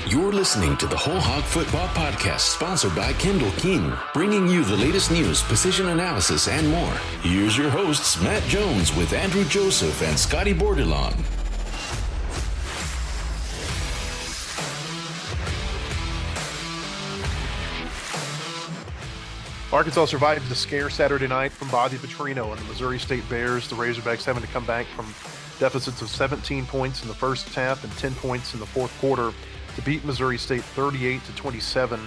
You're listening to the Whole Hog Football Podcast, sponsored by Kendall King, bringing you the latest news, position analysis, and more. Here's your hosts, Matt Jones with Andrew Joseph and Scotty Bordelon. Arkansas survived the scare Saturday night from Bobby Petrino and the Missouri State Bears. The Razorbacks having to come back from deficits of 17 points in the first half and 10 points in the fourth quarter to beat Missouri State 38-27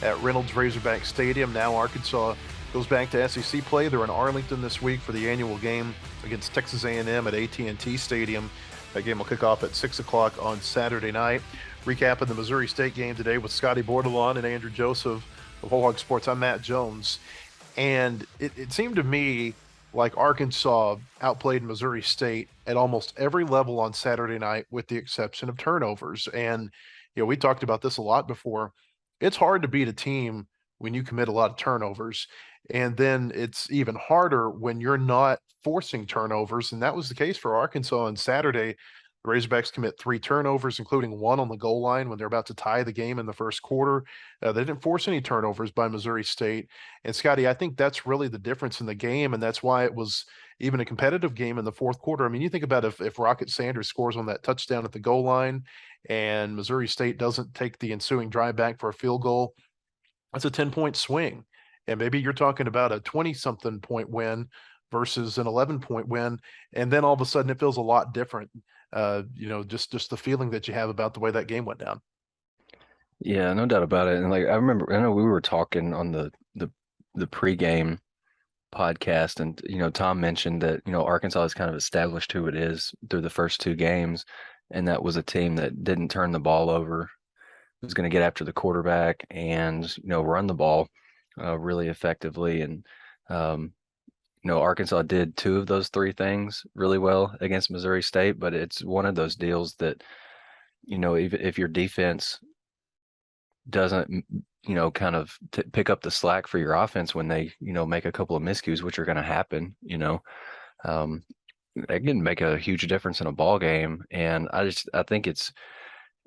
at Reynolds Razorback Stadium. Now Arkansas goes back to SEC play. They're in Arlington this week for the annual game against Texas A&M at AT&T Stadium. That game will kick off at 6 o'clock on Saturday night. Recapping the Missouri State game today with Scotty Bordelon and Andrew Joseph of Whole Hog Sports. I'm Matt Jones. And it seemed to me like Arkansas outplayed Missouri State at almost every level on Saturday night, with the exception of turnovers. And, we talked about this a lot before. It's hard to beat a team when you commit a lot of turnovers. And then it's even harder when you're not forcing turnovers. And that was the case for Arkansas on Saturday. The Razorbacks commit 3 turnovers, including one on the goal line when they're about to tie the game in the first quarter. They didn't force any turnovers by Missouri State. And Scotty, I think that's really the difference in the game, and that's why it was even a competitive game in the fourth quarter. I mean, you think about if Rocket Sanders scores on that touchdown at the goal line and Missouri State doesn't take the ensuing drive back for a field goal, that's a 10-point swing. And maybe you're talking about a 20-something point win versus an 11-point win, and then all of a sudden it feels a lot different. Just the feeling that you have about the way that game went down. Yeah, no doubt about it. And I know we were talking on the pregame podcast, and Tom mentioned that Arkansas has kind of established who it is through the first 2 games, and that was a team that didn't turn the ball over, was going to get after the quarterback and run the ball really effectively. And Arkansas did 2 of those 3 things really well against Missouri State, but it's one of those deals that, even if your defense doesn't, kind of pick up the slack for your offense when they, make a couple of miscues, which are going to happen, they can make a huge difference in a ball game. And I think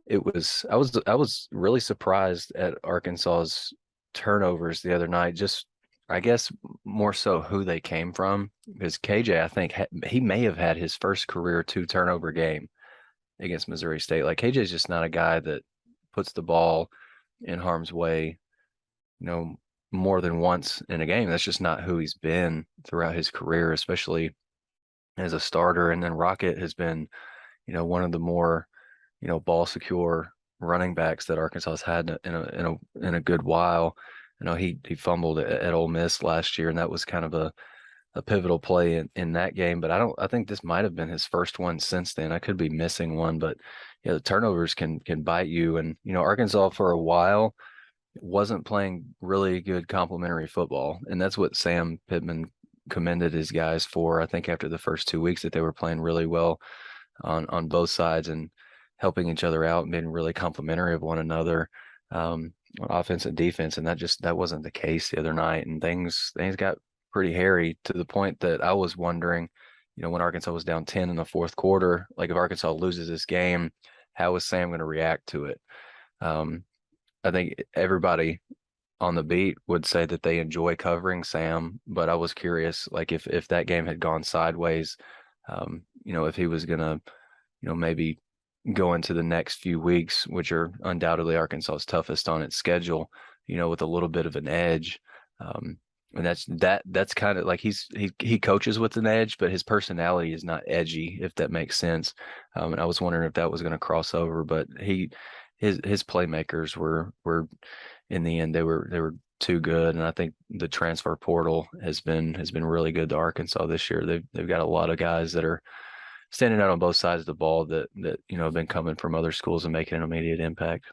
I was really surprised at Arkansas's turnovers the other night, just I guess more so who they came from, because KJ, I think he may have had his first career 2 turnover game against Missouri State. Like, KJ is just not a guy that puts the ball in harm's way, more than once in a game. That's just not who he's been throughout his career, especially as a starter. And then Rocket has been, one of the more, ball secure running backs that Arkansas has had in a good while. He fumbled at Ole Miss last year, and that was kind of a pivotal play in that game. But I think this might have been his first one since then. I could be missing one, but the turnovers can bite you. And Arkansas for a while wasn't playing really good complementary football, and that's what Sam Pittman commended his guys for. I think after the first 2 weeks that they were playing really well on both sides and helping each other out and being really complimentary of one another. On offense and defense, and that wasn't the case the other night, and things got pretty hairy to the point that I was wondering, when Arkansas was down 10 in the fourth quarter, like, if Arkansas loses this game, how is Sam going to react to it? I think everybody on the beat would say that they enjoy covering Sam, but I was curious, like, if that game had gone sideways, if he was going to, maybe go into the next few weeks, which are undoubtedly Arkansas's toughest on its schedule, with a little bit of an edge. And that's kind of like he coaches with an edge, but his personality is not edgy, if that makes sense. And I was wondering if that was going to cross over, but his playmakers were in the end, they were too good. And I think the transfer portal has been really good to Arkansas this year. They've got a lot of guys that are standing out on both sides of the ball that have been coming from other schools and making an immediate impact.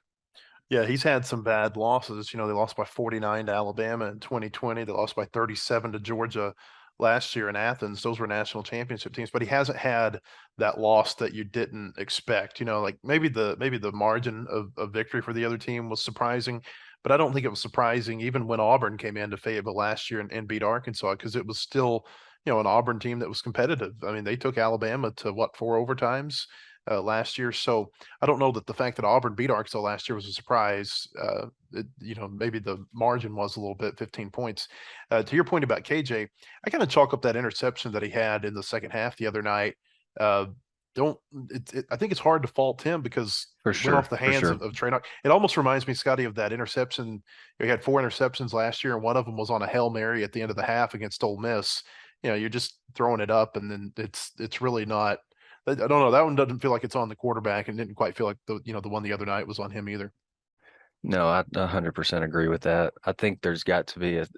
Yeah, he's had some bad losses. They lost by 49 to Alabama in 2020. They lost by 37 to Georgia last year in Athens. Those were national championship teams, but he hasn't had that loss that you didn't expect. Like maybe the margin of victory for the other team was surprising, but I don't think it was surprising even when Auburn came into Fayetteville last year and beat Arkansas, because it was still an Auburn team that was competitive. I mean, they took Alabama to 4 overtimes. last year. So I don't know that the fact that Auburn beat Arkansas last year was a surprise. Maybe the margin was a little bit, 15 points. To your point about KJ, I kind of chalk up that interception that he had in the second half the other night. Uh, don't I think it's hard to fault him because For it went off sure. the For hands sure. of Trey Knox. It almost reminds me, Scotty, of that interception. He had 4 interceptions last year, and one of them was on a Hail Mary at the end of the half against Ole Miss. You're just throwing it up, and then it's really not. I don't know. That one doesn't feel like it's on the quarterback, and didn't quite feel like the one the other night was on him either. No, I 100% agree with that. I think there's got to be a,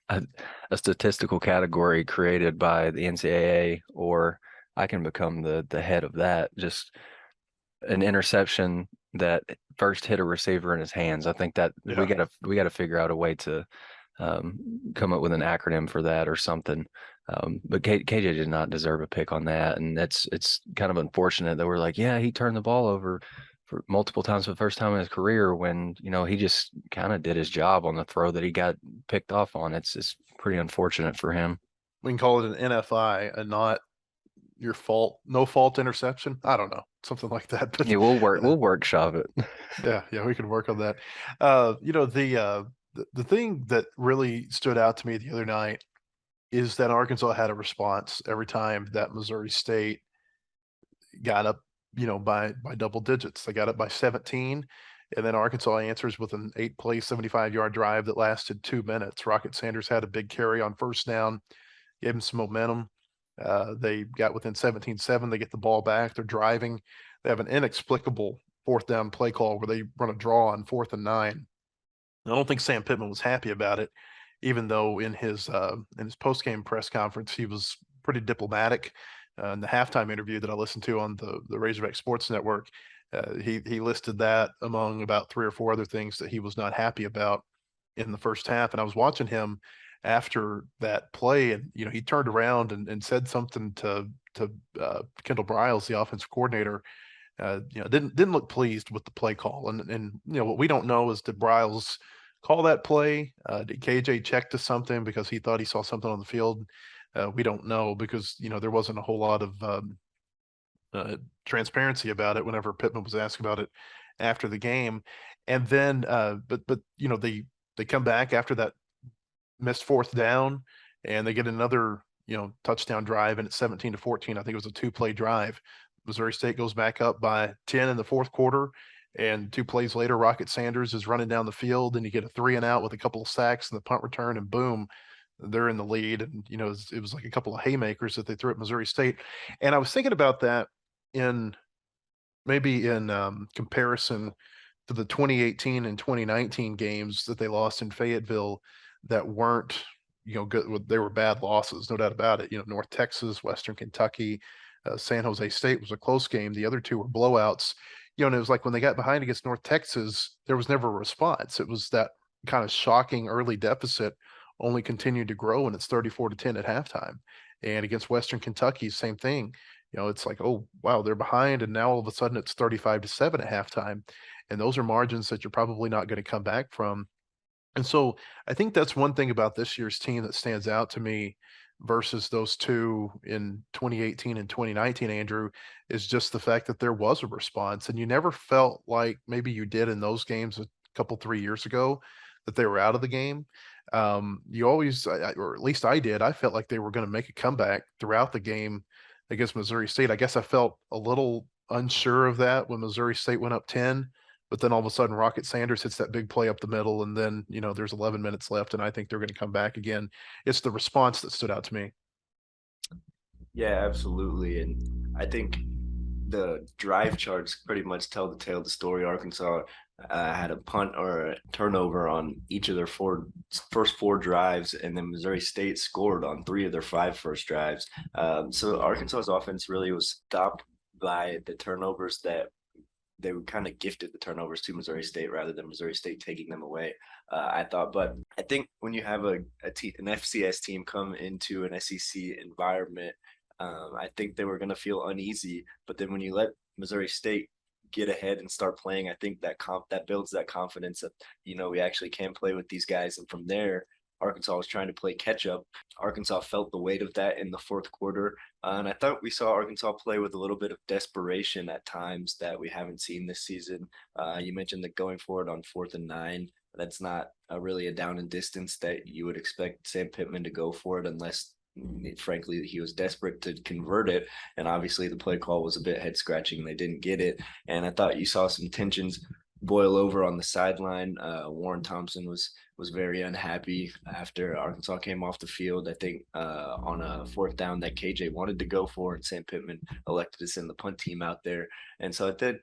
a statistical category created by the NCAA, or I can become the head of that. Just an interception that first hit a receiver in his hands. I think that Yeah. we gotta figure out a way to come up with an acronym for that or something. But KJ did not deserve a pick on that, and it's kind of unfortunate that we're like, yeah, he turned the ball over for multiple times for the first time in his career when he just kind of did his job on the throw that he got picked off on. It's pretty unfortunate for him. We can call it an NFI, a not your fault, no fault interception. I don't know, something like that. But Yeah, we'll workshop it. yeah, we can work on that. The thing that really stood out to me the other night is that Arkansas had a response every time that Missouri State got up, by double digits. They got up by 17, and then Arkansas answers with an 8-play, 75-yard drive that lasted 2 minutes. Rocket Sanders had a big carry on first down, gave him some momentum. They got within 17-7. They get the ball back. They're driving. They have an inexplicable fourth down play call where they run a draw on 4th and 9. I don't think Sam Pittman was happy about it, even though in his post game press conference he was pretty diplomatic. In the halftime interview that I listened to on the Razorback Sports Network, he listed that among about 3 or 4 other things that he was not happy about in the first half. And I was watching him after that play, and he turned around and said something to Kendall Briles, the offensive coordinator. Didn't look pleased with the play call, and what we don't know is, did Briles call that play? Did KJ check to something because he thought he saw something on the field? We don't know because there wasn't a whole lot of transparency about it whenever Pittman was asked about it after the game. And then, but they come back after that missed fourth down, and they get another touchdown drive, and it's 17-14. I think it was a 2-play drive. Missouri State goes back up by 10 in the fourth quarter, and 2 plays later, Rocket Sanders is running down the field, and you get a 3 and out with a couple of sacks and the punt return, and boom, they're in the lead. And it was like a couple of haymakers that they threw at Missouri State. And I was thinking about that in comparison to the 2018 and 2019 games that they lost in Fayetteville that weren't good. They were bad losses, no doubt about it. North Texas, Western Kentucky, San Jose State was a close game. The other 2 were blowouts. And it was like when they got behind against North Texas, there was never a response. It was that kind of shocking early deficit only continued to grow, and it's 34-10 at halftime. And against Western Kentucky, same thing. It's like, oh wow, they're behind, and now all of a sudden it's 35-7 at halftime. And those are margins that you're probably not going to come back from. And so I think that's one thing about this year's team that stands out to me versus those 2 in 2018 and 2019, Andrew, is just the fact that there was a response, and you never felt like maybe you did in those games a couple, 3 years ago, that they were out of the game. You always, or at least I did, I felt like they were going to make a comeback throughout the game against Missouri State. I guess I felt a little unsure of that when Missouri State went up 10, but then all of a sudden Rocket Sanders hits that big play up the middle, and then there's 11 minutes left, and I think they're going to come back again. It's the response that stood out to me. Yeah, absolutely. And I think the drive charts pretty much tell the tale of the story. Arkansas had a punt or a turnover on each of their first 4 drives, and then Missouri State scored on 3 of their 5 first drives. So Arkansas's offense really was stopped by the turnovers that they were kind of gifted the turnovers to Missouri State rather than Missouri State taking them away, I thought. But I think when you have an FCS team come into an SEC environment, I think they were going to feel uneasy. But then when you let Missouri State get ahead and start playing, I think that builds that confidence that, we actually can play with these guys. And from there, Arkansas was trying to play catch up. Arkansas felt the weight of that in the fourth quarter. And I thought we saw Arkansas play with a little bit of desperation at times that we haven't seen this season. You mentioned that going forward on 4th and 9, that's not really a down and distance that you would expect Sam Pittman to go for it unless frankly he was desperate to convert it, and obviously the play call was a bit head scratching. They didn't get it, and I thought you saw some tensions boil over on the sideline. Warren Thompson was very unhappy after Arkansas came off the field. I think on a 4th down that KJ wanted to go for, and Sam Pittman elected to send the punt team out there, and so I think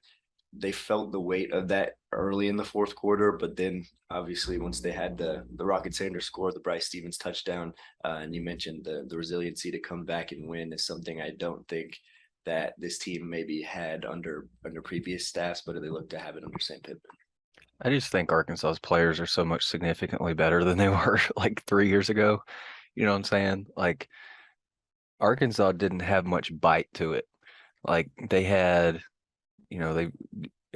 they felt the weight of that early in the fourth quarter, but then obviously once they had the Rocket Sanders score, the Bryce Stevens touchdown, and you mentioned the resiliency to come back and win is something I don't think that this team maybe had under previous staffs, but they look to have it under Sam Pittman. I just think Arkansas's players are so much significantly better than they were like 3 years ago. You know what I'm saying? Like Arkansas didn't have much bite to it. Like they had, they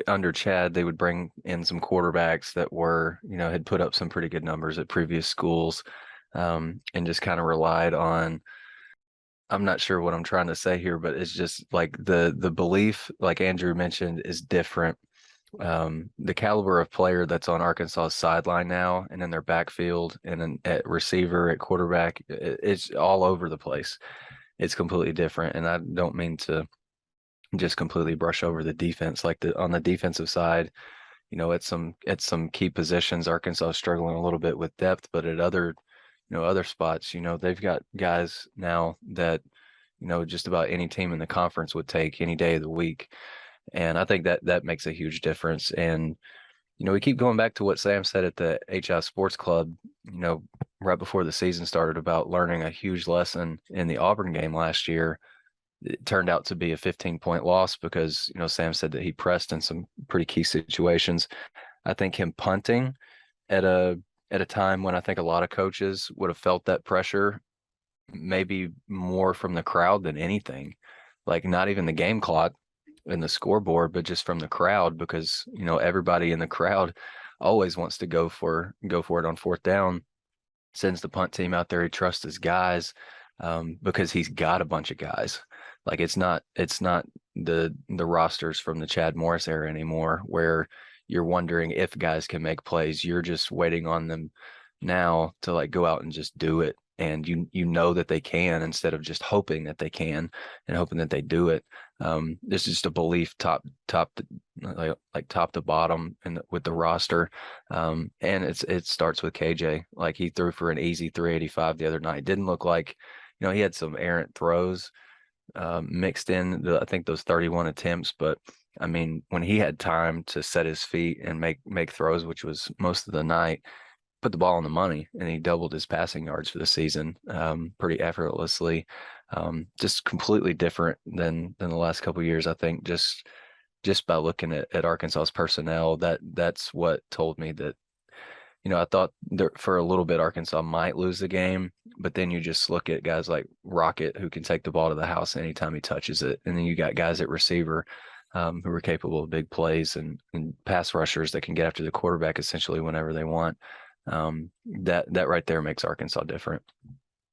under Chad, they would bring in some quarterbacks that were, had put up some pretty good numbers at previous schools, and just kind of relied on, I'm not sure what I'm trying to say here, but it's just like the belief, like Andrew mentioned, is different. The caliber of player that's on Arkansas's sideline now and in their backfield and at receiver, at quarterback, it's all over the place. It's completely different. And I don't mean to just completely brush over the defense. Like on the defensive side, at some key positions, Arkansas is struggling a little bit with depth, but at other spots, they've got guys now that, just about any team in the conference would take any day of the week. And I think that makes a huge difference. And, we keep going back to what Sam said at the HI Sports Club, right before the season started, about learning a huge lesson in the Auburn game last year. It turned out to be a 15-point loss because, Sam said that he pressed in some pretty key situations. I think him punting at a time when I think a lot of coaches would have felt that pressure, maybe more from the crowd than anything, like not even the game clock and the scoreboard, but just from the crowd, because, everybody in the crowd always wants to go for it on 4th down, sends the punt team out there. He trusts his guys, because he's got a bunch of guys. Like it's not the rosters from the Chad Morris era anymore, where you're wondering if guys can make plays. You're just waiting on them now to like go out and just do it. And you know that they can, instead of just hoping that they can and hoping that they do it. This is just a belief top to bottom and with the roster. And it starts with KJ. Like he threw for an easy 385 the other night. Didn't look like, he had some errant throws mixed in, I think those 31 attempts, but I mean, when he had time to set his feet and make throws, which was most of the night, put the ball on the money, and he doubled his passing yards for the season pretty effortlessly. Just completely different than the last couple of years. I think just by looking at Arkansas's personnel, that's what told me that, I thought for a little bit Arkansas might lose the game, but then you just look at guys like Rocket, who can take the ball to the house anytime he touches it. And then you got guys at receiver who are capable of big plays, and pass rushers that can get after the quarterback essentially whenever they want. That right there makes Arkansas different.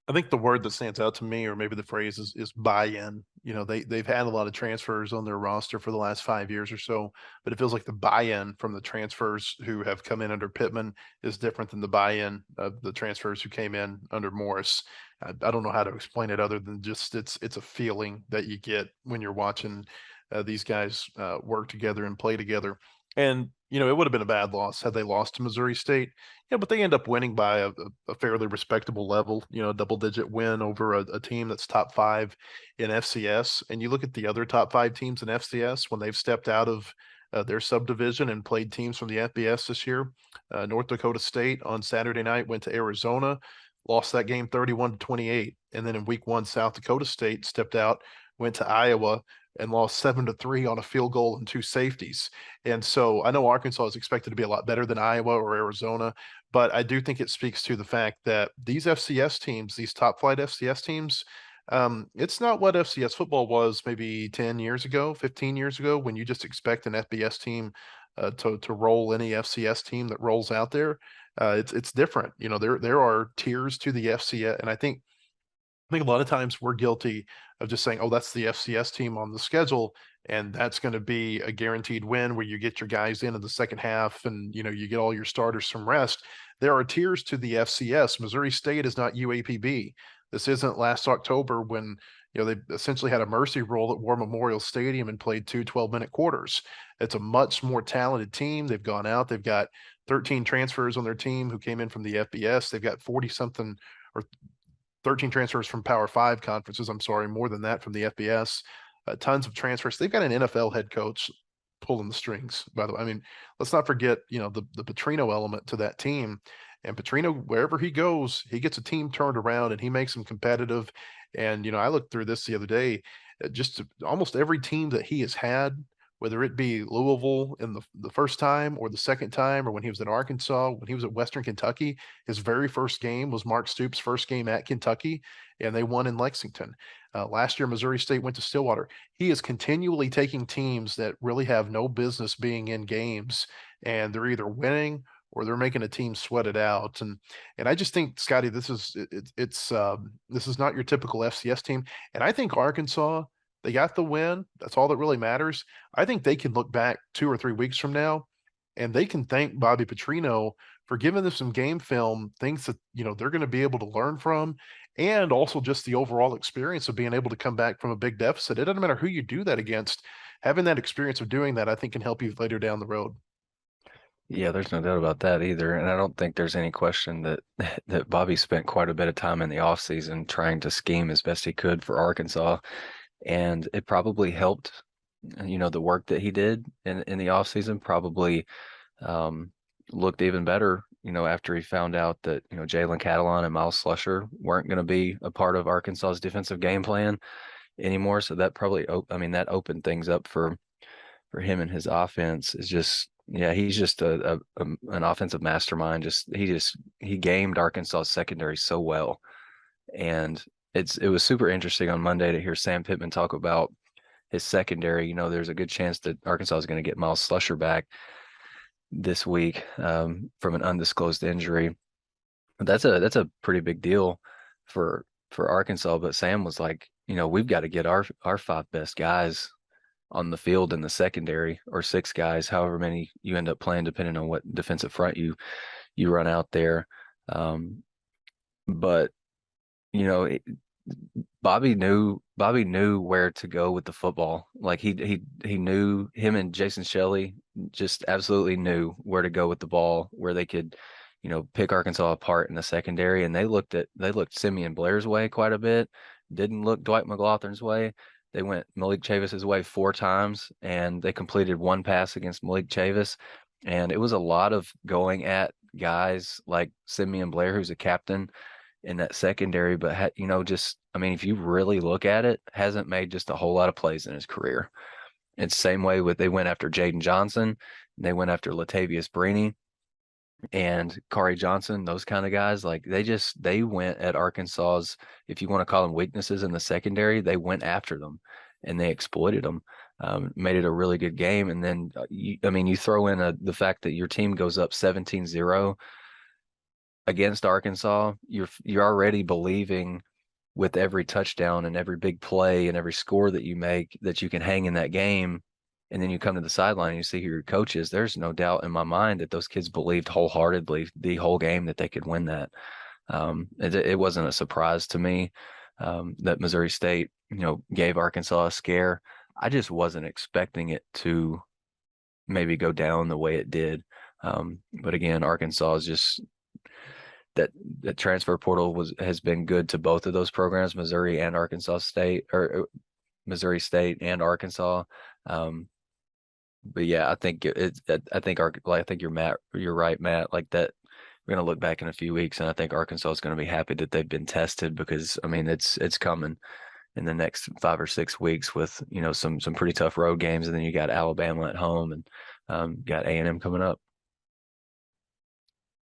I think the word that stands out to me, or maybe the phrase, is buy-in. They've had a lot of transfers on their roster for the last 5 years or so, but it feels like the buy-in from the transfers who have come in under Pittman is different than the buy-in of the transfers who came in under Morris. I don't know how to explain it other than just it's a feeling that you get when you're watching these guys work together and play together. And, it would have been a bad loss had they lost to Missouri State. Yeah, but they end up winning by a fairly respectable level, a double-digit win over a team that's top 5 in FCS. And you look at the other top 5 teams in FCS when they've stepped out of their subdivision and played teams from the FBS this year. North Dakota State on Saturday night went to Arizona, lost that game 31-28. And then in week 1, South Dakota State stepped out, went to Iowa, and lost 7-3 on a field goal and 2 safeties. And so I know Arkansas is expected to be a lot better than Iowa or Arizona, but I do think it speaks to the fact that these FCS teams, these top flight FCS teams, it's not what FCS football was maybe 10 years ago, 15 years ago, when you just expect an FBS team to roll any FCS team that rolls out there. It's different. You know, there are tiers to the FCS, and I think a lot of times we're guilty of just saying, "Oh, that's the FCS team on the schedule, and that's going to be a guaranteed win where you get your guys in the second half, and you know you get all your starters some rest." There are tiers to the FCS. Missouri State is not UAPB. This isn't last October when they essentially had a mercy rule at War Memorial Stadium and played 2 12-minute quarters. It's a much more talented team. They've gone out. They've got 13 transfers on their team who came in from the FBS. They've got 40 something or 13 transfers from Power 5 conferences. I'm sorry, more than that from the FBS. Tons of transfers. They've got an NFL head coach pulling the strings, by the way. I mean, let's not forget, the Petrino element to that team. And Petrino, wherever he goes, he gets a team turned around and he makes them competitive. And, I looked through this the other day, just almost every team that he has had, whether it be Louisville in the first time or the second time, or when he was at Arkansas, when he was at Western Kentucky, his very first game was Mark Stoops' first game at Kentucky, and they won in Lexington. Last year, Missouri State went to Stillwater. He is continually taking teams that really have no business being in games, and they're either winning or they're making a team sweat it out. And I just think, Scotty, this is not your typical FCS team. And I think Arkansas, they got the win. That's all that really matters. I think they can look back 2 or 3 weeks from now and they can thank Bobby Petrino for giving them some game film, things that, they're going to be able to learn from, and also just the overall experience of being able to come back from a big deficit. It doesn't matter who you do that against. Having that experience of doing that, I think, can help you later down the road. Yeah, there's no doubt about that either. And I don't think there's any question that that Bobby spent quite a bit of time in the offseason trying to scheme as best he could for Arkansas. And it probably helped, the work that he did in the offseason probably looked even better, after he found out that, Jalen Catalon and Miles Slusher weren't going to be a part of Arkansas's defensive game plan anymore. So that probably, that opened things up for him and his offense. Is just, yeah, he's just an offensive mastermind. He gamed Arkansas's secondary so well. And it was super interesting on Monday to hear Sam Pittman talk about his secondary. There's a good chance that Arkansas is going to get Miles Slusher back this week from an undisclosed injury. But that's a pretty big deal for Arkansas. But Sam was like, we've got to get our 5 best guys on the field in the secondary, or 6 guys, however many you end up playing, depending on what defensive front you run out there. But Bobby knew where to go with the football. Like he knew, him and Jason Shelley just absolutely knew where to go with the ball, where they could, pick Arkansas apart in the secondary. And they looked Simeon Blair's way quite a bit. Didn't look Dwight McLaughlin's way. They went Malik Chavis's way 4 times, and they completed 1 pass against Malik Chavis. And it was a lot of going at guys like Simeon Blair, who's a captain in that secondary, but if you really look at it, hasn't made just a whole lot of plays in his career. It's the same way they went after Jaden Johnson, they went after Latavius Brini and Kari Johnson, those kind of guys. Like they went at Arkansas's, if you want to call them weaknesses in the secondary, they went after them and they exploited them. Made it a really good game. And then you throw in the fact that your team goes up 17-0 against Arkansas, you're already believing with every touchdown and every big play and every score that you make that you can hang in that game. And then you come to the sideline and you see who your coach is. There's no doubt in my mind that those kids believed wholeheartedly the whole game that they could win that. It wasn't a surprise to me that Missouri State, gave Arkansas a scare. I just wasn't expecting it to maybe go down the way it did. But again, Arkansas is just that transfer portal has been good to both of those programs, Missouri and Arkansas State, or Missouri State and Arkansas. But yeah, I think you're right, Matt. Like that, we're gonna look back in a few weeks, and I think Arkansas is gonna be happy that they've been tested, because it's coming in the next 5 or 6 weeks with some pretty tough road games, and then you got Alabama at home, and got A&M coming up.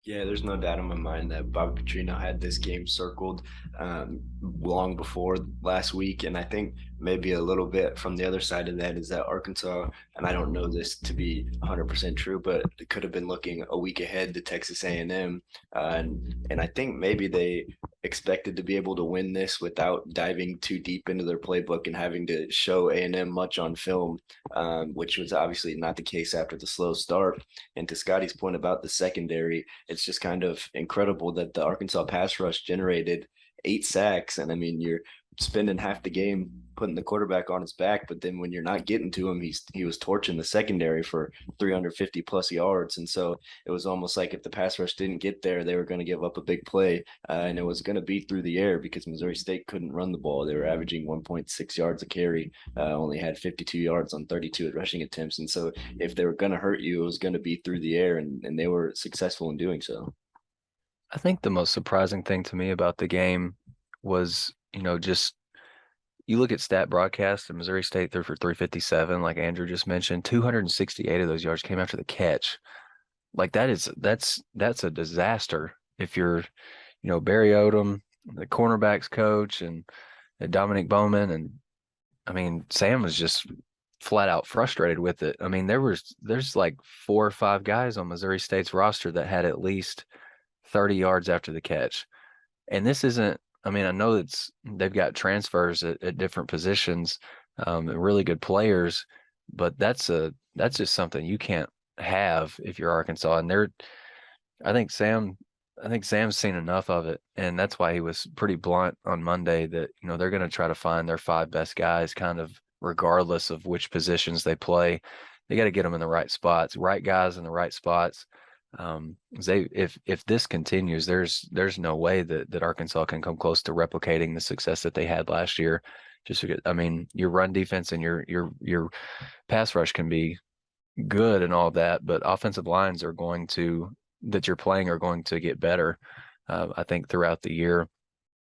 Yeah, there's no doubt in my mind that Bobby Petrino had this game circled long before last week. And I think maybe a little bit from the other side of that is that Arkansas, and I don't know this to be 100% true, but it could have been looking a week ahead to Texas A&M. And I think maybe they expected to be able to win this without diving too deep into their playbook and having to show A&M much on film, which was obviously not the case after the slow start. And to Scotty's point about the secondary, it's just kind of incredible that the Arkansas pass rush generated 8 sacks. And I mean, you're spending half the game putting the quarterback on his back, but then when you're not getting to him, he was torching the secondary for 350 plus yards. And so it was almost like if the pass rush didn't get there, they were going to give up a big play, and it was going to be through the air because Missouri State couldn't run the ball. They were averaging 1.6 yards a carry, only had 52 yards on 32 rushing attempts. And so if they were going to hurt you, it was going to be through the air, and they were successful in doing so. I think the most surprising thing to me about the game was, just you look at stat broadcast and Missouri State threw for 357, like Andrew just mentioned, 268 of those yards came after the catch. Like that's a disaster if you're, Barry Odom, the cornerbacks coach, and Dominic Bowman. And I mean, Sam was just flat out frustrated with it. I mean, there's like 4 or 5 guys on Missouri State's roster that had at least 30 yards after the catch. And this isn't, I mean, I know they've got transfers at different positions, really good players, but that's just something you can't have if you're Arkansas. And I think Sam's seen enough of it, and that's why he was pretty blunt on Monday that, they're going to try to find their 5 best guys kind of regardless of which positions they play. They got to get them in the right spots, right guys in the right spots. If this continues, there's no way that Arkansas can come close to replicating the success that they had last year. Just because, I mean, your run defense and your pass rush can be good and all that, but offensive lines that you're playing are going to get better, I think, throughout the year.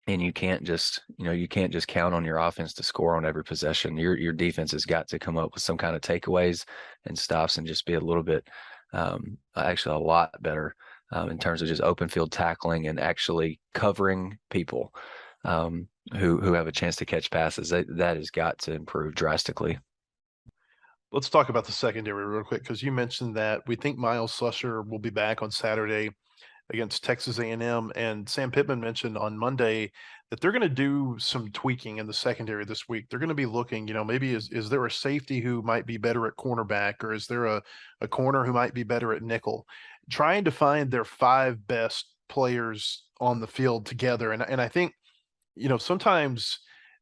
And you can't just count on your offense to score on every possession. Your defense has got to come up with some kind of takeaways and stops and just be a little bit, actually a lot better in terms of just open field tackling and actually covering people who have a chance to catch passes. That has got to improve drastically. Let's talk about the secondary real quick, because you mentioned that we think Miles Slusher will be back on Saturday against Texas A&M, and Sam Pittman mentioned on Monday that they're going to do some tweaking in the secondary this week. They're going to be looking, maybe is there a safety who might be better at cornerback, or is there a corner who might be better at nickel, trying to find their 5 best players on the field together. And I think, sometimes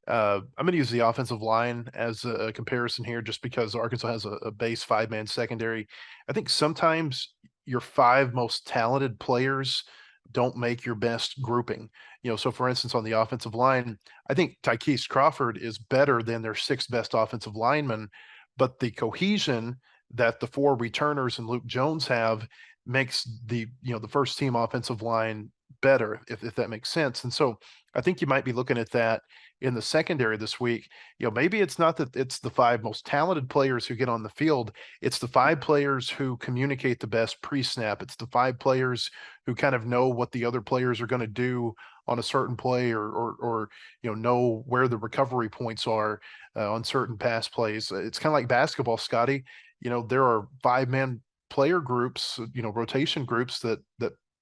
I'm going to use the offensive line as a comparison here, just because Arkansas has a base 5-man secondary. I think sometimes your 5 most talented players don't make your best grouping. So for instance, on the offensive line, I think Tykees Crawford is better than their 6 best offensive linemen, but the cohesion that the 4 returners and Luke Jones have makes the first team offensive line better, if that makes sense. And so I think you might be looking at that in the secondary this week. Maybe it's not that it's the 5 most talented players who get on the field. It's the 5 players who communicate the best pre-snap. It's the 5 players who kind of know what the other players are going to do on a certain play, or know where the recovery points are on certain pass plays. It's kind of like basketball, Scotty. There are 5-man player groups, rotation groups that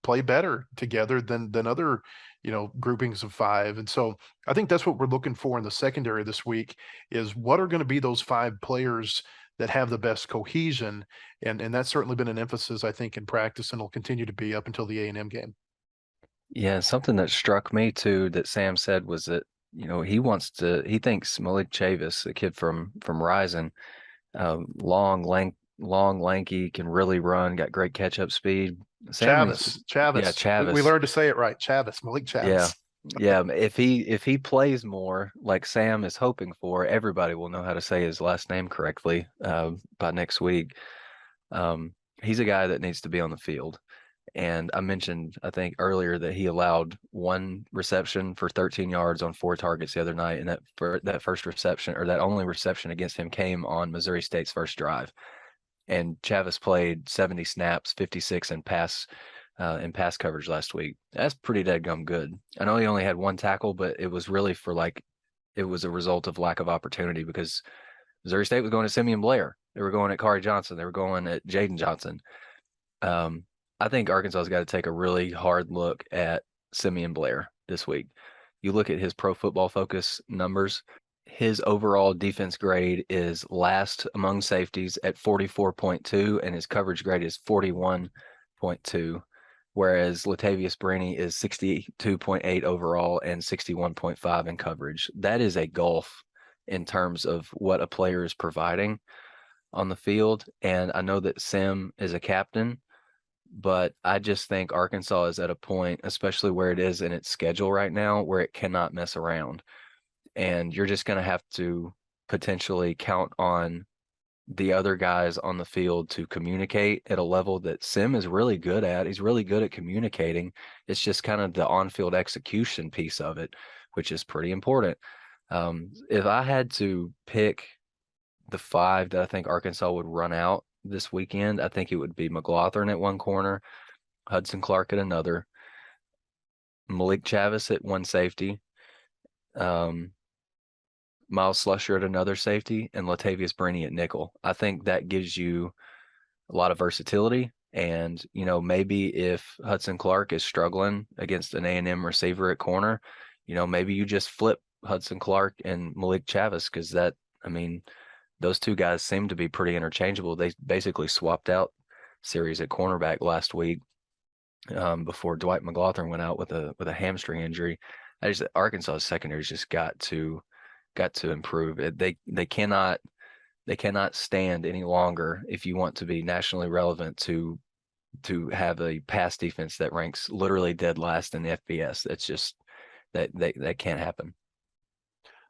play better together than other groupings of 5. And so I think that's what we're looking for in the secondary this week, is what are going to be those 5 players that have the best cohesion. And that's certainly been an emphasis, I think, in practice, and will continue to be up until the A&M game. Yeah, something that struck me too that Sam said was that, he thinks Malik Chavis, a kid from Rising, long, lanky, can really run, got great catch-up speed. Chavis. Yeah, Chavis. We learned to say it right. Malik Chavis. Yeah. If he plays more like Sam is hoping for, everybody will know how to say his last name correctly by next week. He's a guy that needs to be on the field. And I mentioned, I think earlier, that he allowed 1 reception for 13 yards on 4 targets the other night. And that first reception, or that only reception against him, came on Missouri State's first drive. And Chavis played 70 snaps, 56 in pass in pass coverage last week. That's pretty dadgum good. I know he only had one tackle, but it was really it was a result of lack of opportunity because Missouri State was going to Simeon Blair. They were going at Kari Johnson. They were going at Jaden Johnson. I think Arkansas's got to take a really hard look at Simeon Blair this week. You look at his Pro Football Focus numbers, his overall defense grade is last among safeties at 44.2, and his coverage grade is 41.2, whereas Latavius Brini is 62.8 overall and 61.5 in coverage. That is a gulf in terms of what a player is providing on the field. And I know that Sim is a captain, but I just think Arkansas is at a point, especially where it is in its schedule right now, where it cannot mess around. And you're just going to have to potentially count on the other guys on the field to communicate at a level that Sim is really good at. He's really good at communicating. It's just kind of the on-field execution piece of it, which is pretty important. If I had to pick the 5 that I think Arkansas would run out this weekend, I think it would be McLaughlin at one corner, Hudson Clark at another, Malik Chavis at one safety, Miles Slusher at another safety, and Latavius Brini at nickel. I think that gives you a lot of versatility. And, maybe if Hudson Clark is struggling against an A&M receiver at corner, maybe you just flip Hudson Clark and Malik Chavis, because those two guys seem to be pretty interchangeable. They basically swapped out series at cornerback last week before Dwight McLaughlin went out with a hamstring injury. Arkansas's secondary's just got to improve. They cannot stand any longer if you want to be nationally relevant to have a pass defense that ranks literally dead last in the FBS. That's just that can't happen.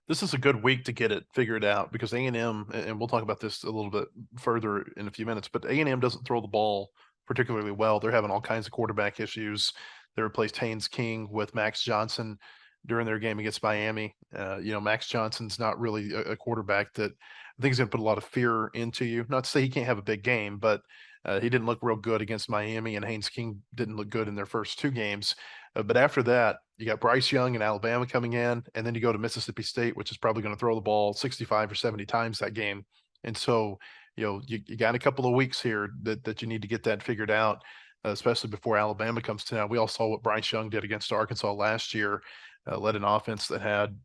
This is a good week to get it figured out because A&M, and we'll talk about this a little bit further in a few minutes, but A&M doesn't throw the ball particularly well. They're having all kinds of quarterback issues. They replaced Haynes King with Max Johnson during their game against Miami. Max Johnson's not really a quarterback that I think is going to put a lot of fear into you. Not to say he can't have a big game, but he didn't look real good against Miami, and Haynes King didn't look good in their first 2 games. But after that, you got Bryce Young in Alabama coming in, and then you go to Mississippi State, which is probably going to throw the ball 65 or 70 times that game. And so, you got a couple of weeks here that you need to get that figured out, especially before Alabama comes to town. We all saw what Bryce Young did against Arkansas last year, led an offense that had,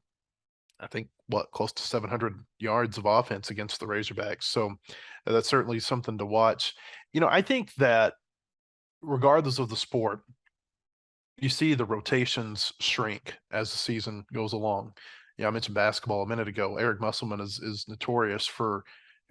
I think, close to 700 yards of offense against the Razorbacks. So that's certainly something to watch. I think that regardless of the sport, you see the rotations shrink as the season goes along. I mentioned basketball a minute ago. Eric Musselman is notorious for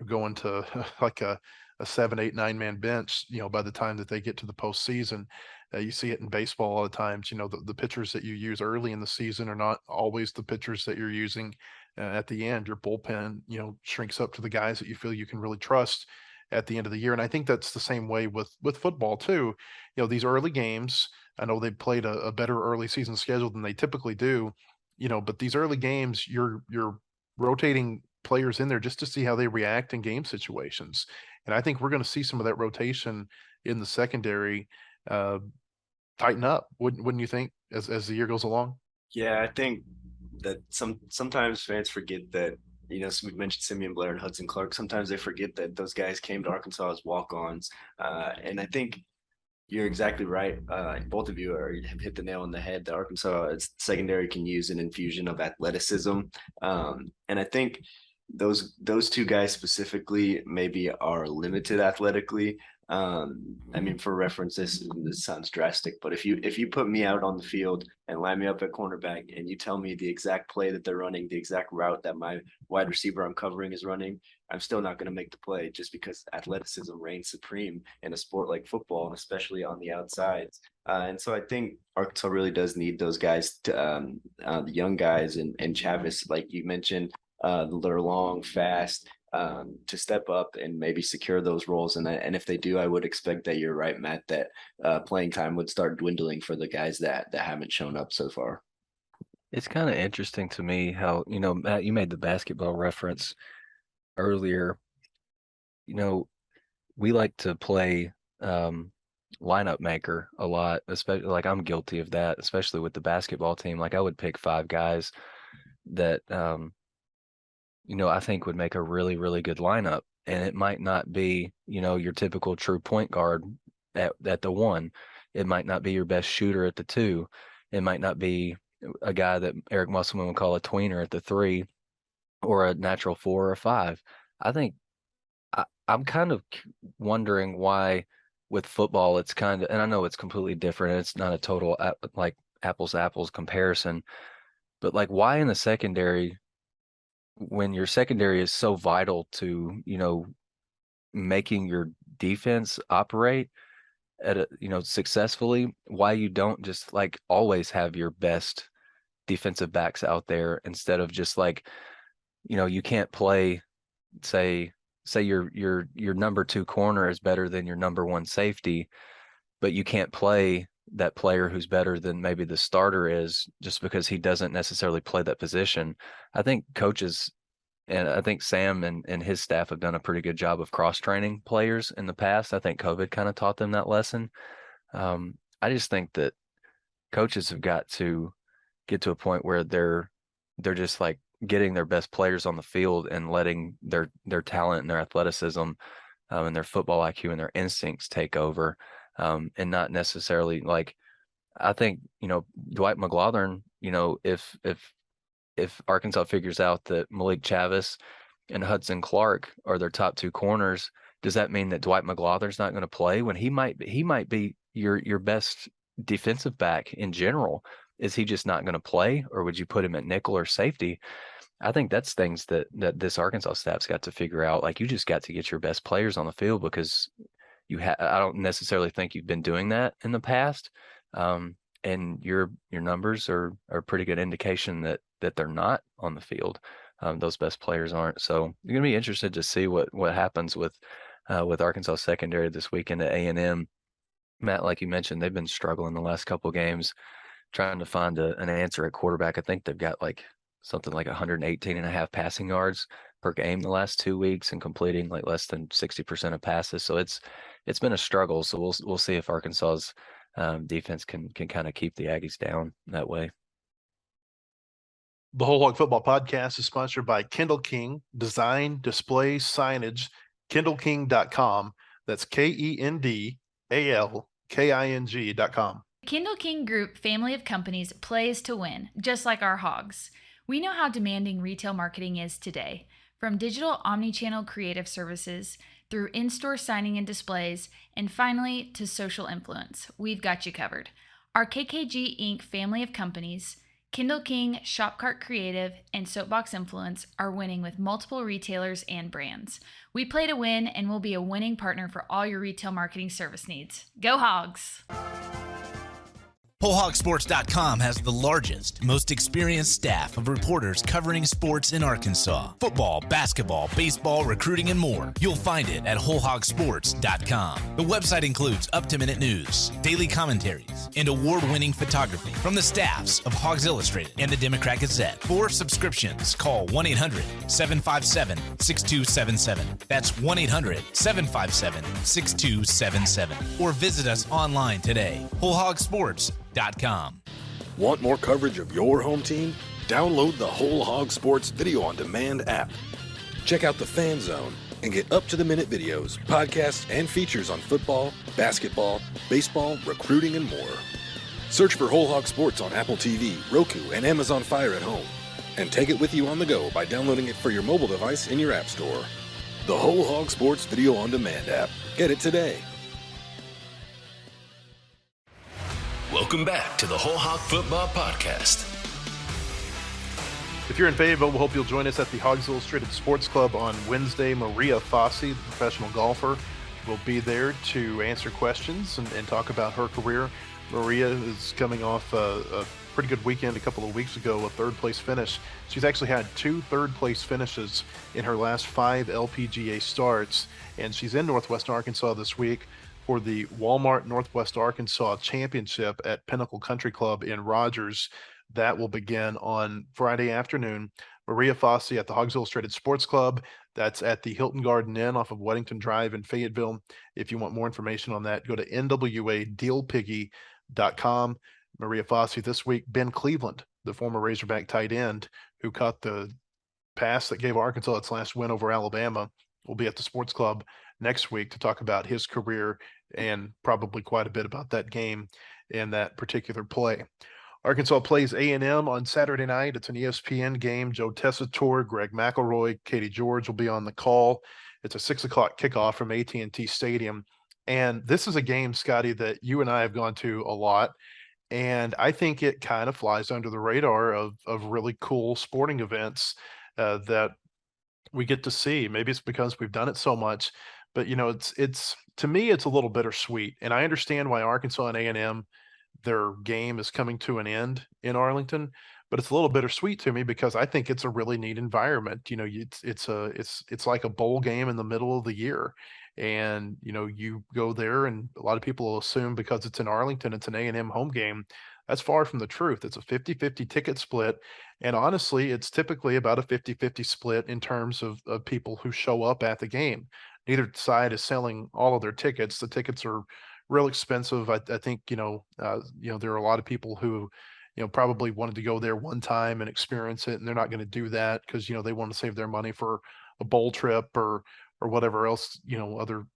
going to like a 7, 8, 9-man bench, by the time that they get to the postseason. You see it in baseball all the times. The pitchers that you use early in the season are not always the pitchers that you're using at the end. Your bullpen, shrinks up to the guys that you feel you can really trust at the end of the year. And I think that's the same way with football too. These early games, I know they played a better early season schedule than they typically do, but these early games, you're rotating players in there just to see how they react in game situations. And I think we're going to see some of that rotation in the secondary tighten up. Wouldn't you think as the year goes along? Yeah, I think that sometimes fans forget that, so we mentioned Simeon Blair and Hudson Clark. Sometimes they forget that those guys came to Arkansas as walk-ons. And I think you're exactly right. Both of you have hit the nail on the head. The Arkansas secondary can use an infusion of athleticism. And I think those 2 guys specifically maybe are limited athletically. For reference, this sounds drastic, but if you put me out on the field and line me up at cornerback and you tell me the exact play that they're running, the exact route that my wide receiver I'm covering is running, I'm still not going to make the play just because athleticism reigns supreme in a sport like football, and especially on the outsides. And so I think Arkansas really does need those guys, the young guys and Chavis, like you mentioned, they're long, fast, to step up and maybe secure those roles. And if they do, I would expect that you're right, Matt, that playing time would start dwindling for the guys that haven't shown up so far. It's kind of interesting to me how, Matt, you made the basketball reference earlier. We like to play lineup maker a lot, especially like I'm guilty of that, especially with the basketball team. Like I would pick 5 guys that I think would make a really, really good lineup. And it might not be, your typical true point guard at the 1. It might not be your best shooter at the 2. It might not be a guy that Eric Musselman would call a tweener at the 3 or a natural 4 or 5. I think I'm kind of wondering why with football it's kind of, and I know it's completely different. It's not a total like apples to apples comparison, but like why in the secondary, when your secondary is so vital to, making your defense operate at a, successfully, why you don't just like always have your best defensive backs out there instead of just like, you can't play, say your number 2 corner is better than your number 1 safety, but you can't play that player who's better than maybe the starter is just because he doesn't necessarily play that position. I think coaches, and I think Sam and his staff have done a pretty good job of cross-training players in the past. I think COVID kind of taught them that lesson. I just think that coaches have got to get to a point where they're just like getting their best players on the field and letting their talent and their athleticism and their football IQ and their instincts take over, and not necessarily like, I think, Dwight McGlothern, if Arkansas figures out that Malik Chavis and Hudson Clark are their top 2 corners, does that mean that Dwight McGlothern's not going to play when he might be your best defensive back in general? Is he just not going to play, or would you put him at nickel or safety? I think that's things that this Arkansas staff's got to figure out. Like, you just got to get your best players on the field, because I don't necessarily think you've been doing that in the past. And your numbers are a pretty good indication that they're not on the field. Those best players aren't. So you're gonna be interested to see what happens with Arkansas secondary this weekend at A&M. Matt, like you mentioned, they've been struggling the last couple of games trying to find an answer at quarterback. I think they've got like something like 118.5 passing yards per game the last 2 weeks and completing like less than 60% of passes. So it's been a struggle. So we'll see if Arkansas's defense can kind of keep the Aggies down that way. The Whole Hog Football Podcast is sponsored by Kendall King Design, Display, Signage, KendallKing.com. That's KendallKing.com. Kendall King Group family of companies plays to win, just like our hogs. We know how demanding retail marketing is today. From digital omni-channel creative services through in-store signing and displays, and finally to social influence, we've got you covered. Our KKG Inc. family of companies, Kendall King, Shopcart Creative, and Soapbox Influence are winning with multiple retailers and brands. We play to win, and we'll be a winning partner for all your retail marketing service needs. Go Hogs! WholeHogSports.com has the largest, most experienced staff of reporters covering sports in Arkansas. Football, basketball, baseball, recruiting, and more. You'll find it at WholeHogSports.com. The website includes up-to-minute news, daily commentaries, and award-winning photography from the staffs of Hogs Illustrated and the Democrat Gazette. For subscriptions, call 1-800-757-6277. That's 1-800-757-6277. Or visit us online today. WholeHogSports.com. Want more coverage of your home team? Download the Whole Hog Sports Video on Demand app. Check out the Fan Zone and get up-to-the-minute videos, podcasts, and features on football, basketball, baseball, recruiting, and more. Search for Whole Hog Sports on Apple TV, Roku, and Amazon Fire at home. And take it with you on the go by downloading it for your mobile device in your app store. The Whole Hog Sports Video on Demand app. Get it today. Welcome back to the Whole Hog Football Podcast. If you're in Fayetteville, we hope you'll join us at the Hogs Illustrated Sports Club on Wednesday. Maria Fossey, the professional golfer, will be there to answer questions and talk about her career. Maria is coming off a pretty good weekend a couple of weeks ago, a third-place finish. She's actually had 2 third-place finishes in her last 5 LPGA starts, and she's in Northwest Arkansas this week for the Walmart Northwest Arkansas Championship at Pinnacle Country Club in Rogers. That will begin on Friday afternoon. Maria Fossey at the Hogs Illustrated Sports Club. That's at the Hilton Garden Inn off of Weddington Drive in Fayetteville. If you want more information on that, go to nwadealpiggy.com. Maria Fossey this week, Ben Cleveland, the former Razorback tight end who caught the pass that gave Arkansas its last win over Alabama, will be at the Sports Club next week to talk about his career and probably quite a bit about that game and that particular play. Arkansas plays A&M on Saturday night. It's an ESPN game. Joe Tessitore, Greg McElroy, Katie George will be on the call. It's a 6 o'clock kickoff from AT&T Stadium. And this is a game, Scotty, that you and I have gone to a lot. And I think it kind of flies under the radar of really cool sporting events that we get to see. Maybe it's because we've done it so much, but it's to me, it's a little bittersweet. And I understand why Arkansas and A&M, their game is coming to an end in Arlington, but it's a little bittersweet to me because I think it's a really neat environment. It's like a bowl game in the middle of the year. And, you go there and a lot of people will assume because it's in Arlington, it's an A&M home game. That's far from the truth. It's a 50-50 ticket split. And honestly, it's typically about a 50-50 split in terms of people who show up at the game. Neither side is selling all of their tickets. The tickets are real expensive. I think, there are a lot of people who, probably wanted to go there one time and experience it, and they're not going to do that because, they want to save their money for a bowl trip or whatever else,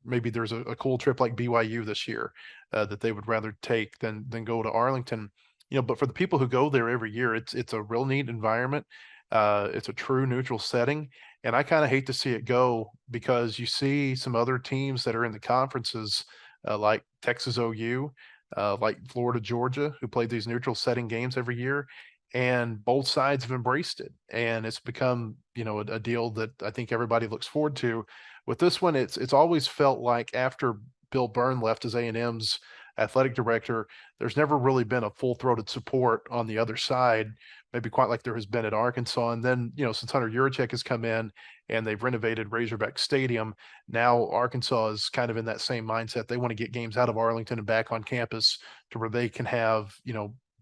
maybe there's a cool trip like BYU this year that they would rather take than go to Arlington. But for the people who go there every year, it's a real neat environment. It's a true neutral setting. And I kind of hate to see it go because you see some other teams that are in the conferences like Texas OU, like Florida, Georgia, who played these neutral setting games every year. And both sides have embraced it. And it's become, a deal that I think everybody looks forward to. With this one, it's always felt like after Bill Byrne left as A&M's athletic director, there's never really been a full-throated support on the other side, maybe quite like there has been at Arkansas. And then, since Hunter Yurachek has come in and they've renovated Razorback Stadium, now Arkansas is kind of in that same mindset. They want to get games out of Arlington and back on campus to where they can have,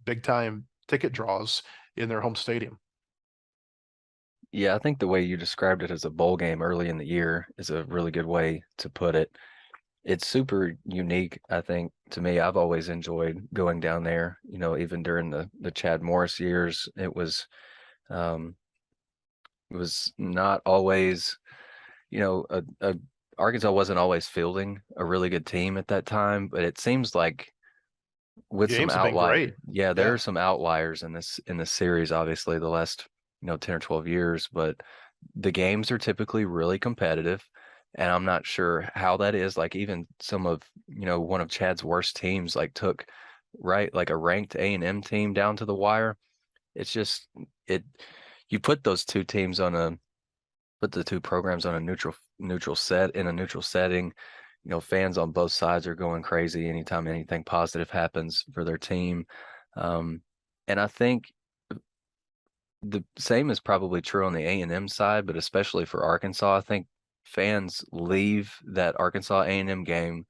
big-time ticket draws in their home stadium. Yeah, I think the way you described it as a bowl game early in the year is a really good way to put it. It's super unique, I think, to me. I've always enjoyed going down there, even during the Chad Morris years. It was not always, Arkansas wasn't always fielding a really good team at that time, but it seems like with some outliers. There are some outliers in this series, obviously the last 10 or 12 years, but the games are typically really competitive. And I'm not sure how that is. Like even some of, one of Chad's worst teams, like took like a ranked A&M team down to the wire. It's just, you put those two teams put the two programs on a neutral setting. Fans on both sides are going crazy anytime anything positive happens for their team. And I think the same is probably true on the A&M side, but especially for Arkansas, I think fans leave that Arkansas A&M game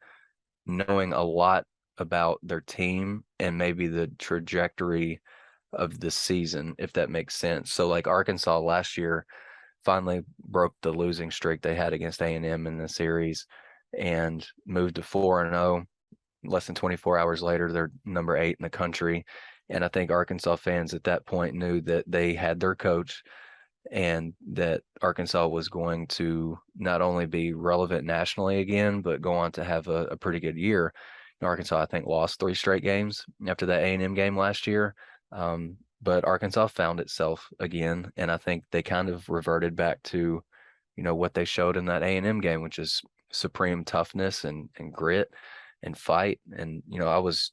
knowing a lot about their team and maybe the trajectory of the season, if that makes sense. So like Arkansas last year finally broke the losing streak they had against A&M in the series and moved to 4-0. Less than 24 hours later, they're number 8 in the country. And I think Arkansas fans at that point knew that they had their coach and that Arkansas was going to not only be relevant nationally again, but go on to have a pretty good year. Arkansas, I think, lost 3 straight games after that A&M game last year. But Arkansas found itself again, and I think they kind of reverted back to, what they showed in that A&M game, which is supreme toughness and grit and fight. And, I was,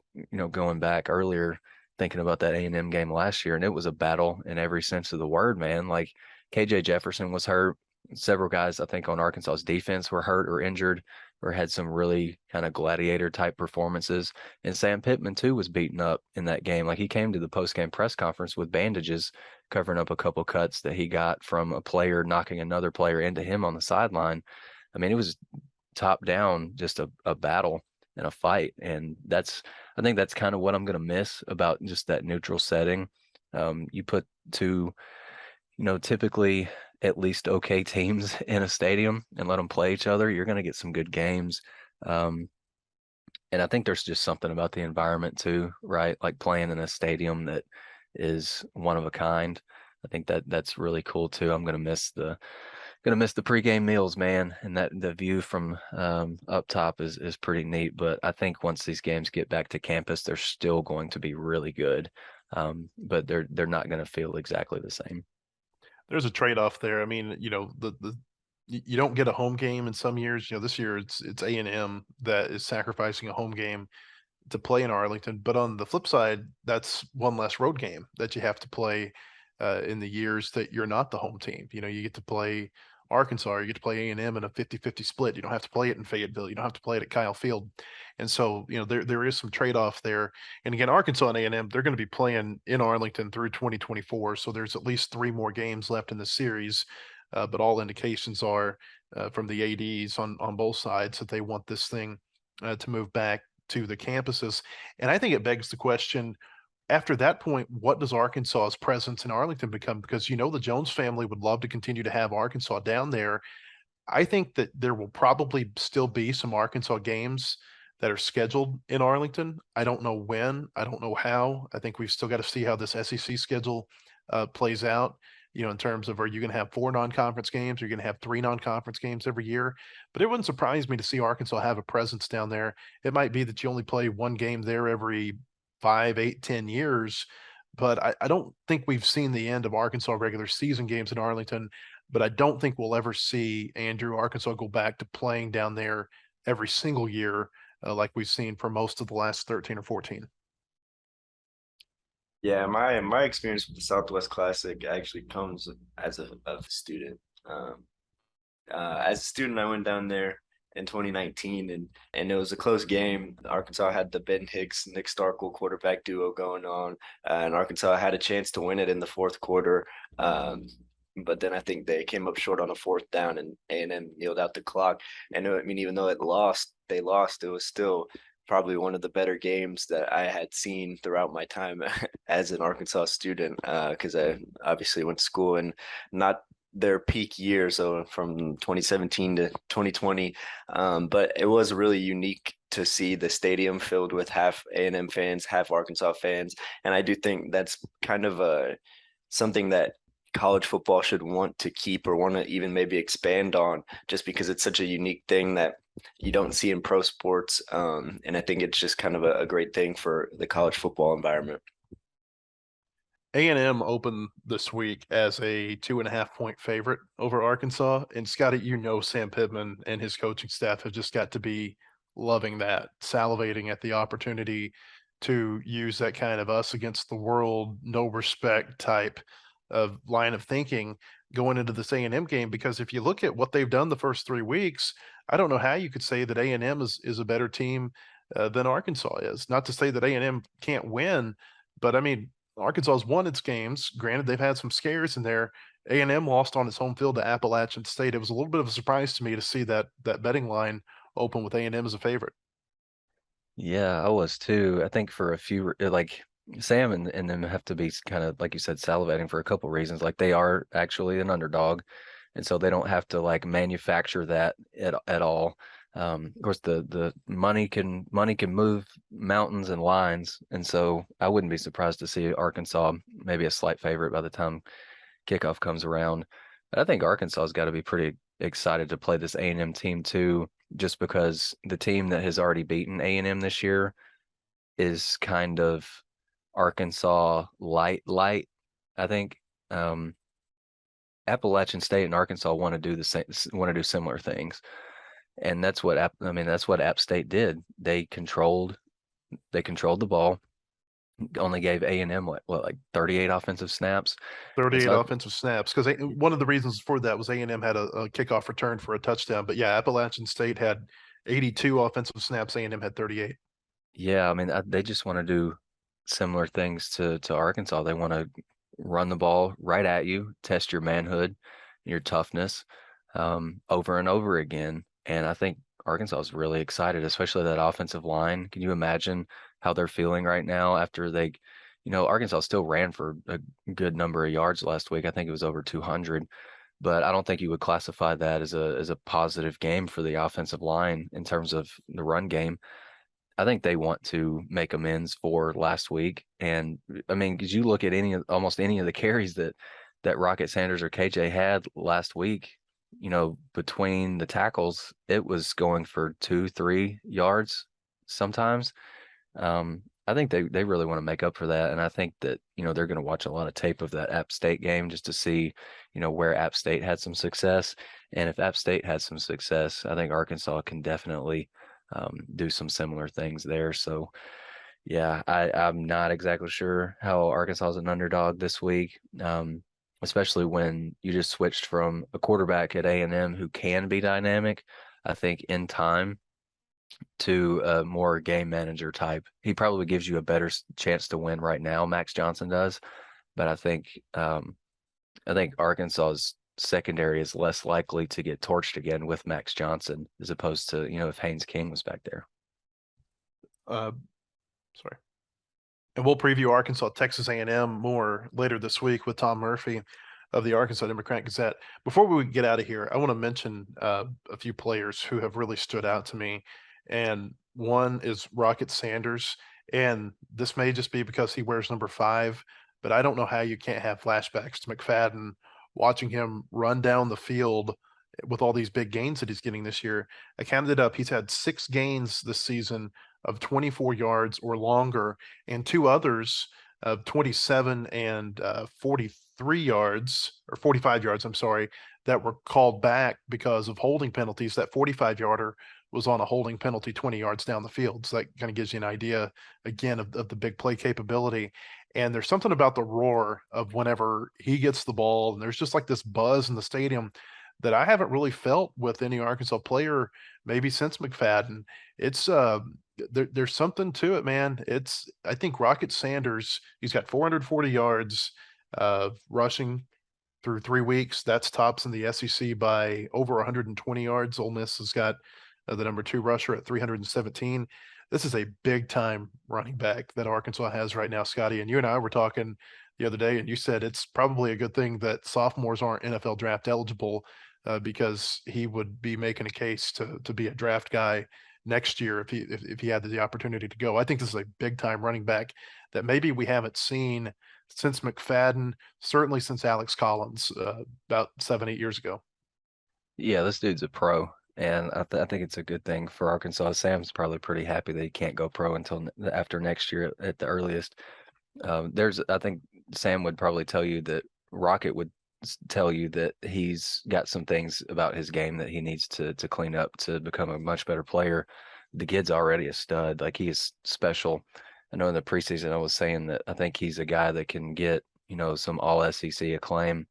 going back earlier thinking about that A&M game last year, and it was a battle in every sense of the word, man. Like KJ Jefferson was hurt. Several guys, I think, on Arkansas's defense were hurt or injured or had some really kind of gladiator type performances. And Sam Pittman too was beaten up in that game. Like he came to the post-game press conference with bandages covering up a couple cuts that he got from a player knocking another player into him on the sideline. I mean, it was top down, just a battle and a fight. And I think that's kind of what I'm going to miss about just that neutral setting. You put two, typically at least okay teams in a stadium and let them play each other, you're going to get some good games. And I think there's just something about the environment too, right? Like playing in a stadium that is one of a kind. I think that's really cool too. I'm gonna miss the pregame meals, man, and that the view from up top is pretty neat. But I think once these games get back to campus, they're still going to be really good. But they're not going to feel exactly the same. There's a trade-off there. I mean, you don't get a home game in some years. This year it's A&M that is sacrificing a home game to play in Arlington. But on the flip side, that's one less road game that you have to play in the years that you're not the home team. You get to play Arkansas, or you get to play A&M in a 50-50 split. You don't have to play it in Fayetteville. You don't have to play it at Kyle Field. And so, there is some trade-off there. And again, Arkansas and A&M, they're going to be playing in Arlington through 2024. So there's at least 3 more games left in the series. But all indications are from the ADs on both sides that they want this thing to move back to the campuses. And I think it begs the question, after that point, what does Arkansas's presence in Arlington become? Because the Jones family would love to continue to have Arkansas down there. I think that there will probably still be some Arkansas games that are scheduled in Arlington. I don't know when. I don't know how. I think we've still got to see how this SEC schedule plays out. In terms of, are you going to have 4 non-conference games? Are you going to have 3 non-conference games every year? But it wouldn't surprise me to see Arkansas have a presence down there. It might be that you only play 1 game there every 5, 8, 10 years. But I don't think we've seen the end of Arkansas regular season games in Arlington. But I don't think we'll ever see, Andrew, Arkansas go back to playing down there every single year like we've seen for most of the last 13 or 14. Yeah, my experience with the Southwest Classic actually comes as a student. As a student, I went down there in 2019, and it was a close game. Arkansas had the Ben Hicks, Nick Starkel quarterback duo going on, and Arkansas had a chance to win it in the fourth quarter. But then I think they came up short on a 4th down, and A&M kneeled out the clock. And I mean, even though they lost, it was still probably one of the better games that I had seen throughout my time as an Arkansas student, because I obviously went to school in not their peak year, so from 2017 to 2020. But it was really unique to see the stadium filled with half A&M fans, half Arkansas fans. And I do think that's kind of something that college football should want to keep, or want to even maybe expand on, just because it's such a unique thing that you don't see in pro sports. And I think it's just kind of a great thing for the college football environment. A&M opened this week as a 2.5-point favorite over Arkansas. And Scotty, Sam Pittman and his coaching staff have just got to be loving that, salivating at the opportunity to use that kind of us against the world, no respect type of line of thinking going into this A&M game. Because if you look at what they've done the first 3 weeks, I don't know how you could say that A&M is a better team than Arkansas is. Not to say that A&M can't win, but I mean, Arkansas has won its games. Granted, they've had some scares in there. A&M lost on its home field to Appalachian State. It was a little bit of a surprise to me to see that betting line open with A&M as a favorite. Yeah, I was too. I think for a few, like Sam and them have to be kind of, like you said, salivating for a couple reasons. Like they are actually an underdog, and so they don't have to like manufacture that at all. Of course, the money can move mountains and lines, and so I wouldn't be surprised to see Arkansas maybe a slight favorite by the time kickoff comes around. But I think Arkansas's got to be pretty excited to play this A&M team too, just because the team that has already beaten A&M this year is kind of Arkansas light. I think Appalachian State and Arkansas want to do similar things. And that's what App State did. They controlled the ball, only gave A&M like 38 offensive snaps. 38 offensive snaps, because one of the reasons for that was A&M had a kickoff return for a touchdown. But yeah, Appalachian State had 82 offensive snaps. A&M had 38. Yeah, I mean, they just want to do similar things to Arkansas. They want to run the ball right at you, test your manhood, your toughness, over and over again. And I think Arkansas is really excited, especially that offensive line. Can you imagine how they're feeling right now after Arkansas still ran for a good number of yards last week. I think it was over 200. but I don't think you would classify that as a positive game for the offensive line in terms of the run game. I think they want to make amends for last week. And I mean, because you look at almost any of the carries that Rocket Sanders or KJ had last week, between the tackles, it was going for 2-3 yards sometimes. I think they really want to make up for that. And I think that, they're going to watch a lot of tape of that App State game just to see, where App State had some success. And if App State had some success, I think Arkansas can definitely do some similar things there. So, yeah, I'm not exactly sure how Arkansas is an underdog this week, especially when you just switched from a quarterback at A&M who can be dynamic, I think, in time, to a more game manager type. He probably gives you a better chance to win right now. Max Johnson does, but I think Arkansas's secondary is less likely to get torched again with Max Johnson as opposed to, if Haynes King was back there. Sorry. And we'll preview Arkansas, Texas A&M more later this week with Tom Murphy of the Arkansas Democrat Gazette. Before we get out of here, I want to mention a few players who have really stood out to me. And one is Rocket Sanders. And this may just be because he wears number 5, but I don't know how you can't have flashbacks to McFadden, watching him run down the field with all these big gains that he's getting this year. I counted it up. He's had 6 gains this season of 24 yards or longer, and 2 others of 27 and 43 yards, or 45 yards, I'm sorry, that were called back because of holding penalties. That 45-yarder was on a holding penalty 20 yards down the field. So that kind of gives you an idea, again, of the big play capability. And there's something about the roar of whenever he gets the ball, and there's just like this buzz in the stadium that I haven't really felt with any Arkansas player maybe since McFadden. It's there's something to it, man. I think Rocket Sanders, he's got 440 yards rushing through 3 weeks. That's tops in the SEC by over 120 yards. Ole Miss has got the number 2 rusher at 317. This is a big time running back that Arkansas has right now, Scotty. And you and I were talking the other day, and you said it's probably a good thing that sophomores aren't NFL draft eligible, because he would be making a case to be a draft guy next year if he had the opportunity to go. I think this is a big time running back that maybe we haven't seen since McFadden, certainly since Alex Collins about 7-8 years ago. Yeah, this dude's a pro, and I think it's a good thing for Arkansas. Sam's probably pretty happy that he can't go pro until after next year at the earliest. I think Sam would probably tell you that Rocket would tell you that he's got some things about his game that he needs to clean up to become a much better player. The kid's already a stud. Like, he is special. I know in the preseason I was saying that I think he's a guy that can get, some all SEC acclaim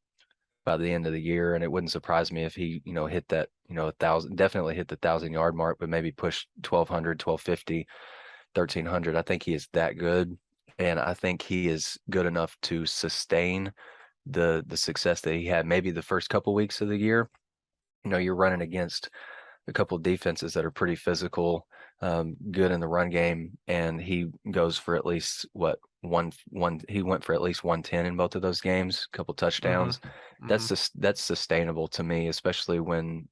by the end of the year. And it wouldn't surprise me if he, hit that, 1,000, definitely hit the 1,000-yard mark, but maybe push 1,200, 1,250, 1,300. I think he is that good. And I think he is good enough to sustain the success that he had maybe the first couple weeks of the year. You're running against a couple of defenses that are pretty physical, good in the run game, and he goes for at least he went for at least 110 in both of those games, a couple touchdowns. Mm-hmm. That's sustainable to me, especially when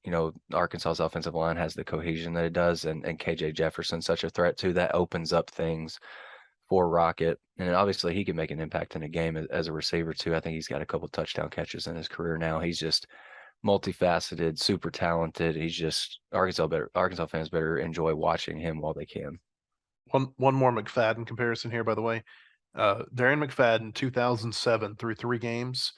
Arkansas's offensive line has the cohesion that it does, and KJ Jefferson's such a threat too. That opens up things for Rocket, and obviously he can make an impact in a game as a receiver too. I think he's got a couple touchdown catches in his career now. He's just multifaceted, super talented. He's just Arkansas fans better enjoy watching him while they can. One more McFadden comparison here, by the way. Darren McFadden, 2007 through 3 games,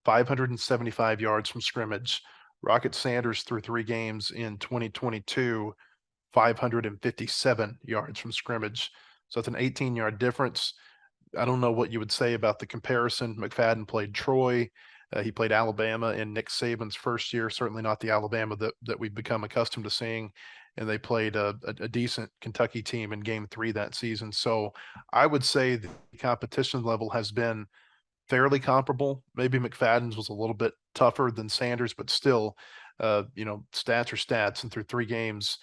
575 yards from scrimmage. Rocket Sanders through 3 games in 2022, 557 yards from scrimmage. So it's an 18-yard difference. I don't know what you would say about the comparison. McFadden played Troy. He played Alabama in Nick Saban's first year, certainly not the Alabama that we've become accustomed to seeing. And they played a decent Kentucky team in game 3 that season. So I would say the competition level has been fairly comparable. Maybe McFadden's was a little bit tougher than Sanders, but still, stats are stats. And through 3 games,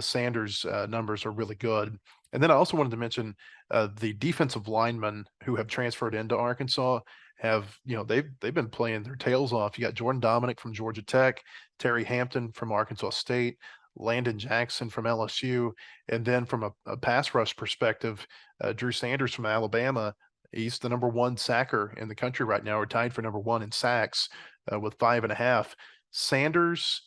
Sanders' numbers are really good. And then I also wanted to mention the defensive linemen who have transferred into Arkansas have, they've been playing their tails off. You got Jordan Dominic from Georgia Tech, Terry Hampton from Arkansas State, Landon Jackson from LSU, and then from a pass rush perspective, Drew Sanders from Alabama. He's the number one sacker in the country right now, or tied for number one in sacks with 5.5. Sanders,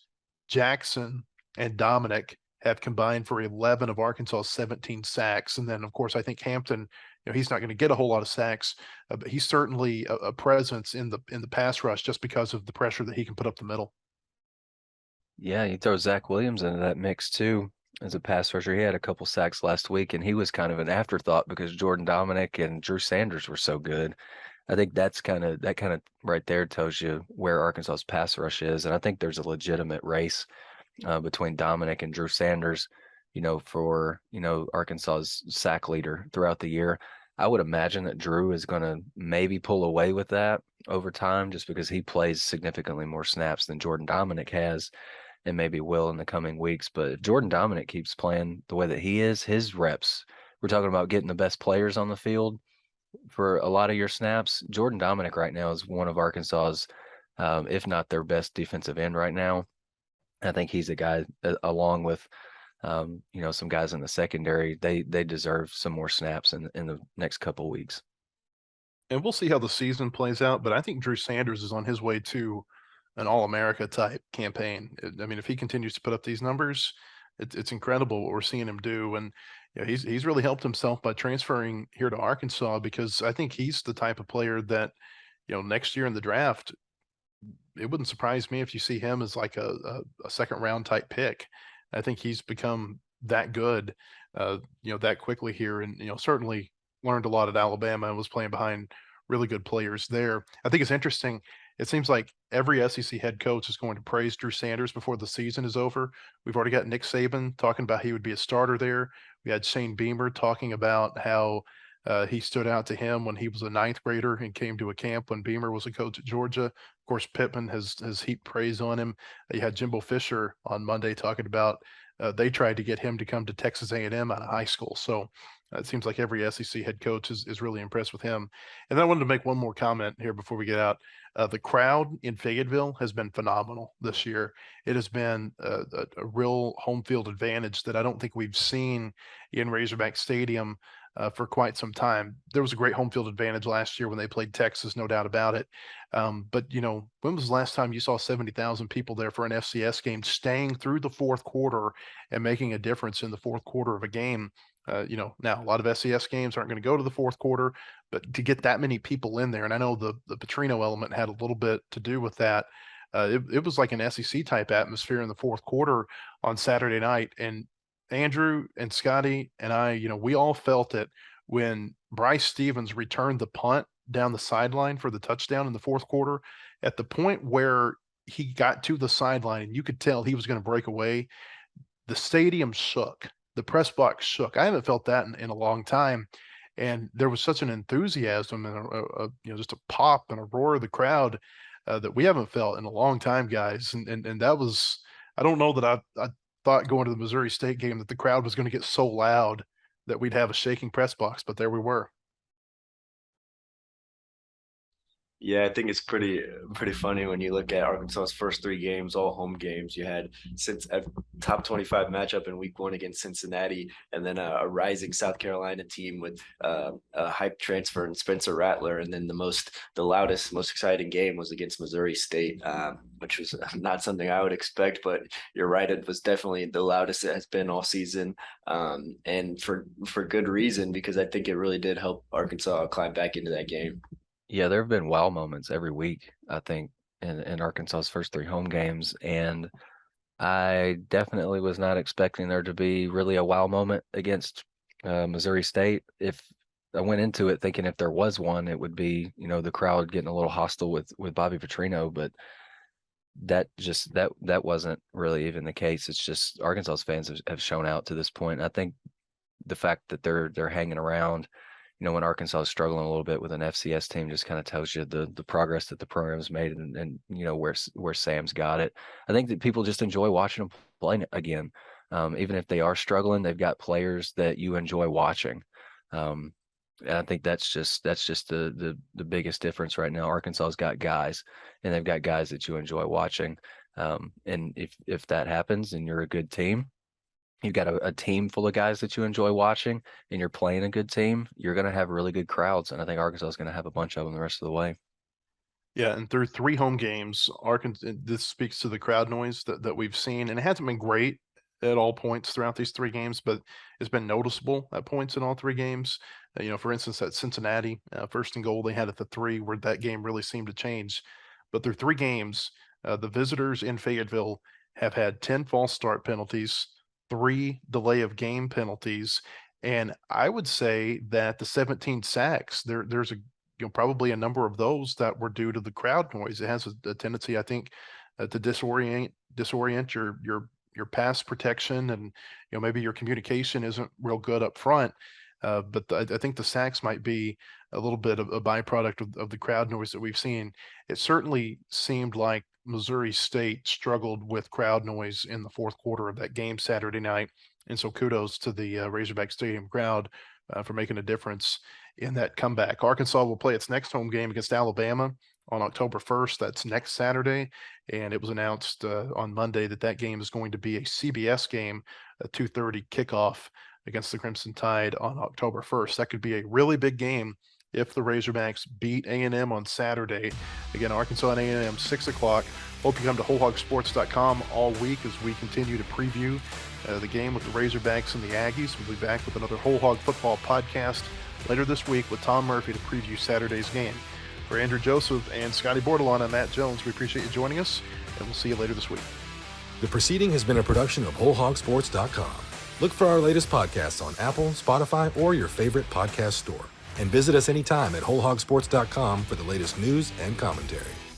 Jackson, and Dominic have combined for 11 of Arkansas's 17 sacks. And then, of course, I think Hampton, he's not going to get a whole lot of sacks, but he's certainly a presence in the pass rush just because of the pressure that he can put up the middle. Yeah, you throw Zach Williams into that mix too as a pass rusher. He had a couple sacks last week, and he was kind of an afterthought because Jordan Dominic and Drew Sanders were so good. I think that kind of right there tells you where Arkansas's pass rush is, and I think there's a legitimate race between Dominic and Drew Sanders, for Arkansas's sack leader throughout the year. I would imagine that Drew is going to maybe pull away with that over time, just because he plays significantly more snaps than Jordan Dominic has, and maybe will in the coming weeks. But if Jordan Dominic keeps playing the way that he is, his reps, we're talking about getting the best players on the field for a lot of your snaps. Jordan Dominic right now is one of Arkansas's, if not their best defensive end right now. I think he's a guy, along with, some guys in the secondary, they deserve some more snaps in the next couple of weeks. And we'll see how the season plays out, but I think Drew Sanders is on his way to an All-America type campaign. I mean, if he continues to put up these numbers, it's incredible what we're seeing him do. And he's really helped himself by transferring here to Arkansas, because I think he's the type of player that, next year in the draft, it wouldn't surprise me if you see him as like a second round type pick. I think he's become that good, that quickly here. And, certainly learned a lot at Alabama and was playing behind really good players there. I think it's interesting. It seems like every SEC head coach is going to praise Drew Sanders before the season is over. We've already got Nick Saban talking about he would be a starter there. We had Shane Beamer talking about how he stood out to him when he was a ninth grader and came to a camp when Beamer was a coach at Georgia. Of course, Pittman has heaped praise on him. You had Jimbo Fisher on Monday talking about they tried to get him to come to Texas A&M out of high school. So it seems like every SEC head coach is really impressed with him. And then I wanted to make one more comment here before we get out. The crowd in Fayetteville has been phenomenal this year. It has been a real home field advantage that I don't think we've seen in Razorback Stadium for quite some time. There was a great home field advantage last year when they played Texas, no doubt about it. But, when was the last time you saw 70,000 people there for an FCS game, staying through the fourth quarter and making a difference in the fourth quarter of a game? Now a lot of SCS games aren't going to go to the fourth quarter, but to get that many people in there, and I know the Petrino element had a little bit to do with that. It was like an SEC type atmosphere in the fourth quarter on Saturday night. And Andrew and Scotty and I, we all felt it when Bryce Stevens returned the punt down the sideline for the touchdown in the fourth quarter. At the point where he got to the sideline and you could tell he was going to break away, the stadium shook. The press box shook. I haven't felt that in a long time. And there was such an enthusiasm and just a pop and a roar of the crowd that we haven't felt in a long time, guys. And that was, I don't know that I thought going to the Missouri State game that the crowd was going to get so loud that we'd have a shaking press box, but there we were. Yeah, I think it's pretty funny when you look at Arkansas's first three games, all home games. You had since a top 25 matchup in week 1 against Cincinnati, and then a rising South Carolina team with a hype transfer in Spencer Rattler, and then the loudest, most exciting game was against Missouri State, which was not something I would expect, but you're right, it was definitely the loudest it has been all season, and for good reason, because I think it really did help Arkansas climb back into that game. Yeah, there have been wow moments every week, I think, in Arkansas's first 3 home games. And I definitely was not expecting there to be really a wow moment against Missouri State. If I went into it thinking if there was one, it would be, the crowd getting a little hostile with Bobby Petrino, but that wasn't really even the case. It's just Arkansas's fans have shown out to this point. I think the fact that they're hanging around, when Arkansas is struggling a little bit with an FCS team, just kind of tells you the progress that the program's made and where Sam's got it. I think that people just enjoy watching him play again. Even if they are struggling, they've got players that you enjoy watching. And I think that's just the biggest difference right now. Arkansas's got guys, and they've got guys that you enjoy watching. And if that happens and you're a good team, you've got a team full of guys that you enjoy watching, and you're playing a good team, you're going to have really good crowds. And I think Arkansas is going to have a bunch of them the rest of the way. Yeah, and through 3 home games, Arkansas, this speaks to the crowd noise that we've seen, and it hasn't been great at all points throughout these 3 games, but it's been noticeable at points in all 3 games. For instance, at Cincinnati, 1st and goal they had at the 3, where that game really seemed to change. But through 3 games, the visitors in Fayetteville have had 10 false start penalties, 3 delay of game penalties, and I would say that the 17 sacks, there's probably a number of those that were due to the crowd noise. It has a tendency, I think, to disorient your pass protection, and maybe your communication isn't real good up front. But I think the sacks might be a little bit of a byproduct of the crowd noise that we've seen. It certainly seemed like Missouri State struggled with crowd noise in the 4th quarter of that game Saturday night. And so kudos to the Razorback Stadium crowd for making a difference in that comeback. Arkansas will play its next home game against Alabama on October 1st. That's next Saturday. And it was announced on Monday that game is going to be a CBS game, a 2:30 kickoff against the Crimson Tide on October 1st. That could be a really big game if the Razorbacks beat A&M on Saturday. Again, Arkansas and A&M, 6 o'clock. Hope you come to WholeHogSports.com all week as we continue to preview the game with the Razorbacks and the Aggies. We'll be back with another Whole Hog Football podcast later this week with Tom Murphy to preview Saturday's game. For Andrew Joseph and Scotty Bordelon, I'm Matt Jones. We appreciate you joining us, and we'll see you later this week. The proceeding has been a production of WholeHogSports.com. Look for our latest podcasts on Apple, Spotify, or your favorite podcast store. And visit us anytime at WholeHogSports.com for the latest news and commentary.